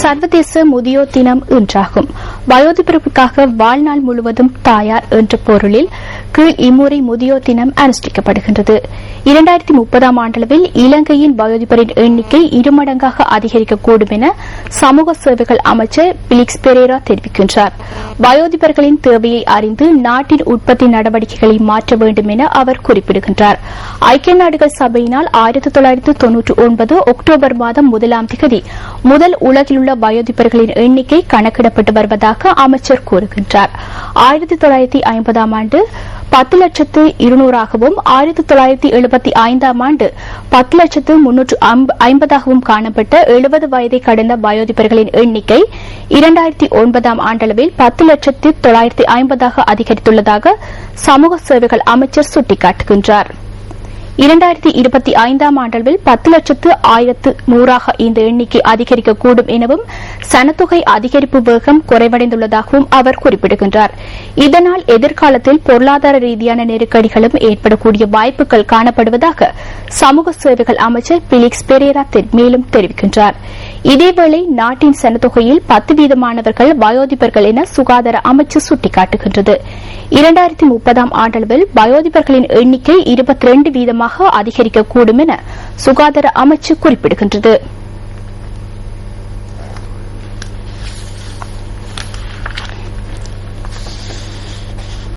சர்வதேச முதியோர் தினம் இன்றாகும். வயோதிபருக்காக வாழ்நாள் முழுவதும் தாயார் என்ற பொருளில் கீழ் இம்முறை முதியோர் தினம் அனுஷ்டிக்கப்படுகின்றது. 2030ஆம் ஆண்டளவில் இலங்கையின் வயோதிபரின் எண்ணிக்கை இருமடங்காக அதிகரிக்கக்கூடும் என சமூக சேவைகள் அமைச்சர் பிலிக்ஸ் பெரேரா தெரிவிக்கின்றார். வயோதிபர்களின் தேவையை அறிந்து நாட்டின் உற்பத்தி நடவடிக்கைகளை மாற்ற வேண்டும் என அவர் குறிப்பிடுகின்றார். ஐக்கிய நாடுகள் சபையினால் 1999 அக்டோபர் மாதம் 1ஆம் தேதி முதல் உலகில் உள்ள வயோதிபர்களின் எண்ணிக்கை கணக்கிடப்பட்டு வருவதாக அமைச்சர் கூறுகின்றார். 1950ஆம் ஆண்டு 10,200,000ஆகவும் 1975ஆம் ஆண்டு 10,350,000ஆகவும் காணப்பட்ட 70 வயதை கடந்த வயோதிபர்களின் எண்ணிக்கை 2009ஆம் ஆண்டளவில் 10,950,000ஆக அதிகரித்துள்ளதாக சமூக சேவைகள் அமைச்சர் சுட்டிக்காட்டுகின்றார். 2025ஆம் ஆண்டளவில் 10,100,000ஆக இந்த எண்ணிக்கை அதிகரிக்கக்கூடும் எனவும் சனத்தொகை அதிகரிப்பு வேகம் குறைவடைந்துள்ளதாகவும் அவர் குறிப்பிடுகின்றார். இதனால் எதிர்காலத்தில் பொருளாதார ரீதியான நெருக்கடிகளும் ஏற்படக்கூடிய வாய்ப்புகள் காணப்படுவதாக சமூக சேவைகள் அமைச்சர் பிலிக்ஸ் பெரேரா மேலும் தெரிவிக்கின்றார். இதேவேளை நாட்டின் சனத்தொகையில் 10% வயோதிபர்கள் என சுகாதார அமைச்சு சுட்டிக்காட்டுகின்றது. 2030ஆம் ஆண்டளவில் வயோதிபர்களின் எண்ணிக்கை 22% அதிகரிக்கக்கூடும் என சுகாதார அமைச்சு குறிப்பிடுகின்றது.